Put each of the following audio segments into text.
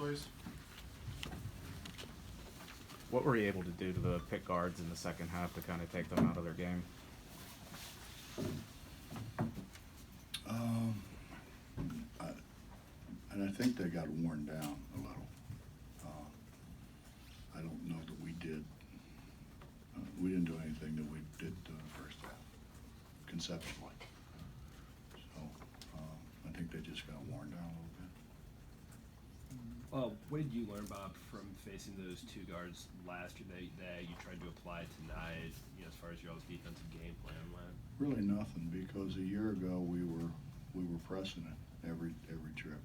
please. What were you able to do to the Pitt guards in the second half to kind of take them out of their game? And I think they got worn down a little. I don't know that we did. We didn't do anything that we did in the first half, conceptually. So I think they just got worn down a little bit. What did you learn, Bob, from facing those two guards last year that you tried to apply tonight, as far as your all's defensive game plan went? Really nothing, because a year ago we were pressing it every trip.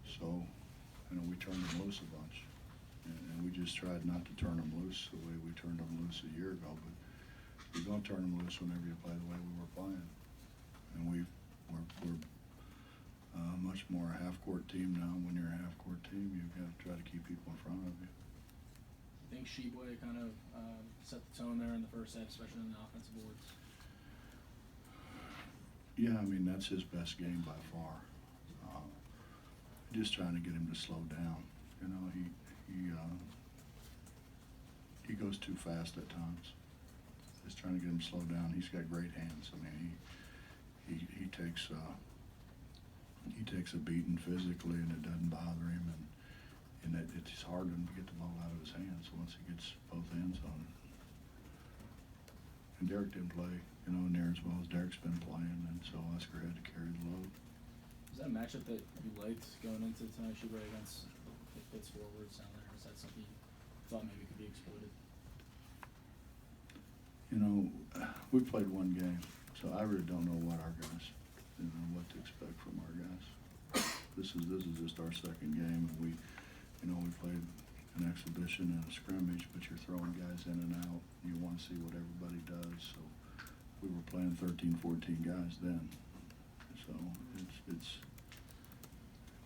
So, we turned them loose a bunch, and we just tried not to turn them loose the way we turned them loose a year ago. But you're going to turn them loose whenever you play the way we were playing, and we're much more a half-court team now. When you're a half-court team, you've got to try to keep people in front of you. I think Sheboy kind of set the tone there in the first half, especially in the offensive boards. Yeah, that's his best game by far. Just trying to get him to slow down. He goes too fast at times. Just trying to get him to slow down. He's got great hands. He takes a beating physically, and it doesn't bother him. And it's hard to get the ball out of his hands once he gets both hands on it. And Derek didn't play, near as well as Derek's been playing, and so Oscar had to carry the load. Is that a matchup that you liked going into tonight's Sheboy against the Pitt's forwards down there? Is that something you thought maybe could be exploited? We played one game, so I really don't know what our guys, what to expect from our guys. This is just our second game, and we played an exhibition and a scrimmage, but you're throwing guys in and out. You want to see what everybody does, so we were playing 13, 14 guys then. So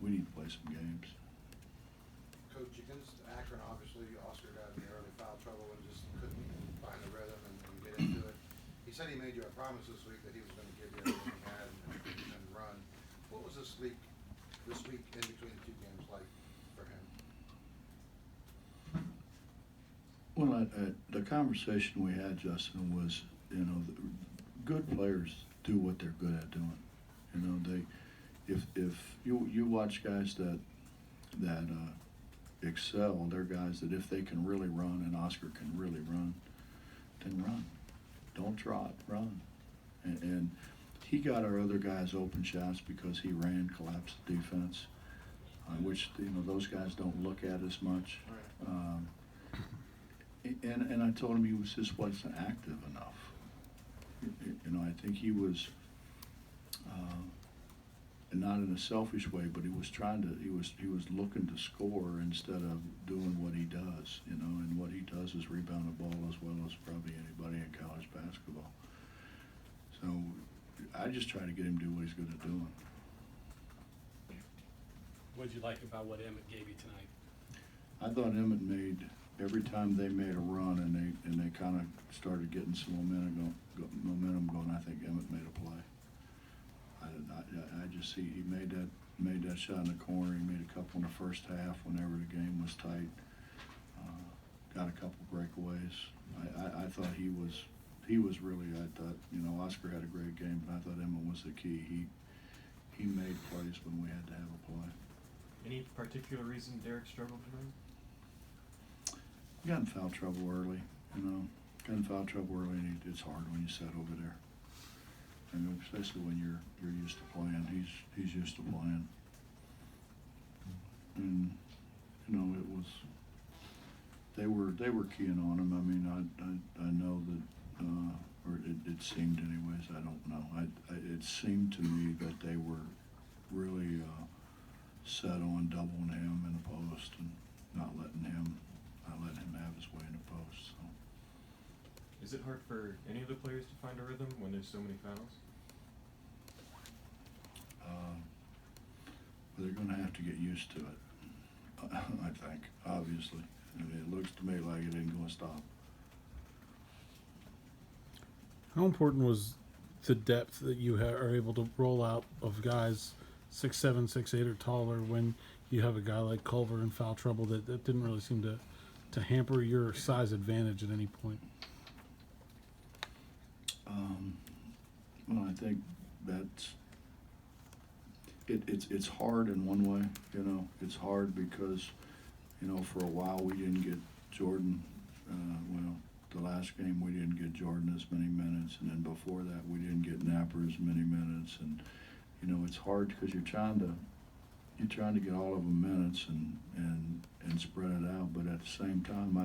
we need to play some games. Coach, against Akron, obviously, Oscar got in the early foul trouble and just couldn't find the rhythm and get into it. He said he made you a promise this week that he was going to give you everything he had and run. What was this week in between the two games like for him? Well, the conversation we had, Justin, was, good players do what they're good at doing. If you watch guys that excel, they're guys that if they can really run, and Oscar can really run, then run. Don't trot, run. And he got our other guys open shots because he ran, collapsed the defense, which those guys don't look at as much. And I told him he just wasn't active enough. I think he was, not in a selfish way, but he was looking to score instead of doing what he does, and what he does is rebound the ball as well as probably anybody in college basketball. So I just try to get him to do what he's good at doing. What did you like about what Emmett gave you tonight? I thought Emmett made, every time they made a run and they kind of started getting some momentum going, I think Emmett made a play. I just see he made that shot in the corner. He made a couple in the first half whenever the game was tight. Got a couple breakaways. I thought he was really, I thought, Oscar had a great game, but I thought Emmett was the key. He made plays when we had to have a play. Any particular reason Derek struggled tonight? He got in foul trouble early, Got in foul trouble early, and it's hard when you sit over there. Especially when you're used to playing. He's used to playing. And it was, they were keying on him. I know that, or it seemed anyways, I don't know. It seemed to me that they were really set on doubling him in the post and not letting him have his way in the post. So. Is it hard for any of the players to find a rhythm when there's so many fouls? They're going to have to get used to it, I think, obviously. It looks to me like it ain't going to stop. How important was the depth that you are able to roll out of guys 6'7", 6'8", or taller when you have a guy like Culver in foul trouble that didn't really seem to hamper your size advantage at any point. Well, I think that's it's hard in one way. You know, it's hard because, you know, for a while we didn't get Jordan. Well, the last game we didn't get Jordan as many minutes, and then before that we didn't get Napper as many minutes. And you know, it's hard because you're trying to get all of them minutes and spread it out. But at the same time,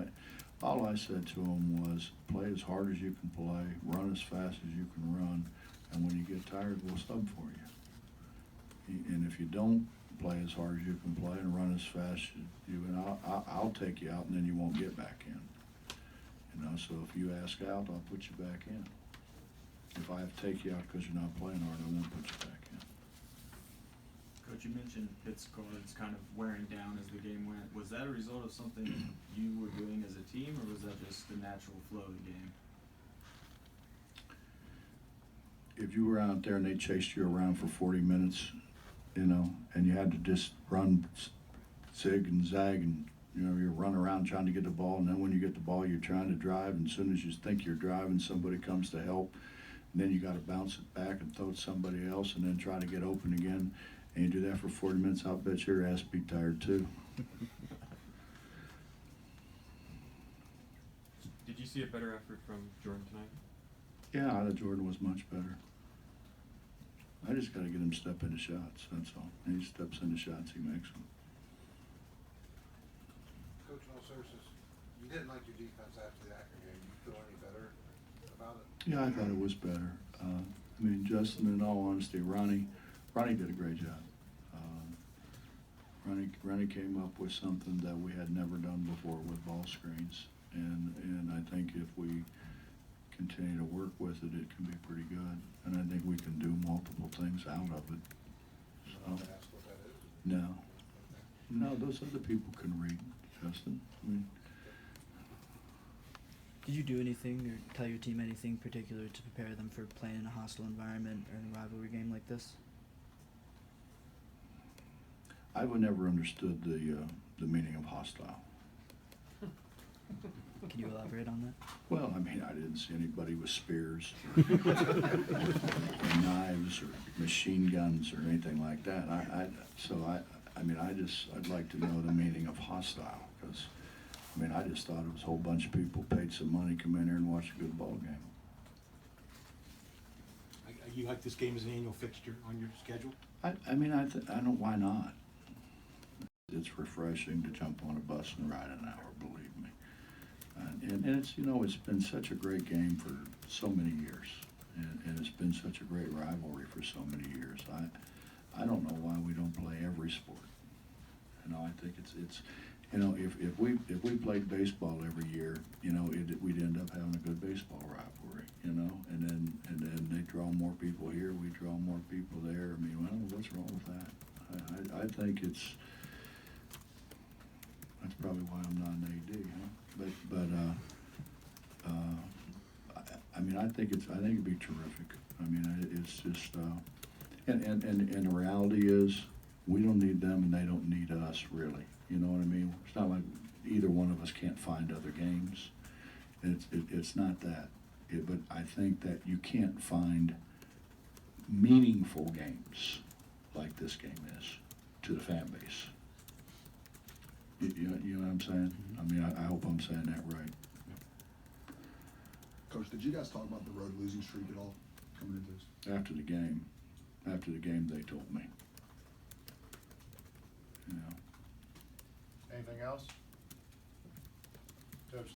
all I said to him was, play as hard as you can play, run as fast as you can run, and when you get tired, we'll sub for you. And if you don't play as hard as you can play and run as fast as you, and I'll take you out, and then you won't get back in. You know, so if you ask out, I'll put you back in. If I have to take you out because you're not playing hard, I won't put you back in. Coach, you mentioned Pitt's guards kind of wearing down as the game went. Was that a result of something you were doing as a team, or was that just the natural flow of the game? If you were out there and they chased you around for 40 minutes, you know, and you had to just run, zig and zag, and you know, you run around trying to get the ball, and then when you get the ball, you're trying to drive, and as soon as you think you're driving, somebody comes to help, and then you got to bounce it back and throw it to somebody else, and then try to get open again, and you do that for 40 minutes, I'll bet your ass be tired too. Did you see a better effort from Jordan tonight? Yeah, I thought Jordan was much better. I just got to get him to step into shots, that's all. And he steps into shots, he makes them. Coach, in all seriousness, you didn't like your defense after the Akron game. Do you feel any better about it? Yeah, I thought it was better. I mean, Justin, in all honesty, Ronnie did a great job. Ronnie came up with something that we had never done before with ball screens, and I think if we continue to work with it, it can be pretty good. And I think we can do multiple things out of it. So, That's what that is. no, those other people can read, Justin. I mean, Did you do anything or tell your team anything particular to prepare them for playing in a hostile environment or in a rivalry game like this? I've never understood the meaning of hostile. Can you elaborate on that? Well, I mean, I didn't see anybody with spears or knives or machine guns or anything like that. I'd like to know the meaning of hostile, because, I mean, I just thought it was a whole bunch of people paid some money, come in here and watch a good ball game. You like this game as an annual fixture on your schedule? I don't, why not? It's refreshing to jump on a bus and ride an hour, believe me. And it's, you know, it's been such a great game for so many years, and it's been such a great rivalry for so many years. I don't know why we don't play every sport. You know, I think it's you know, if we played baseball every year, you know, we'd end up having a good baseball rivalry, you know, and then they draw more people here, we draw more people there. I mean, I don't know what's wrong with that. I think that's probably why I'm not an AD, huh? I mean, I think it'd be terrific. I mean, it's just, and the reality is, we don't need them and they don't need us, really. You know what I mean? It's not like either one of us can't find other games. It's not that. But I think that you can't find meaningful games like this game is to the fan base. You know what I'm saying? I mean, I hope I'm saying that right. Coach, did you guys talk about the road losing streak at all coming into this? After the game, they told me. You know. Anything else? Coach,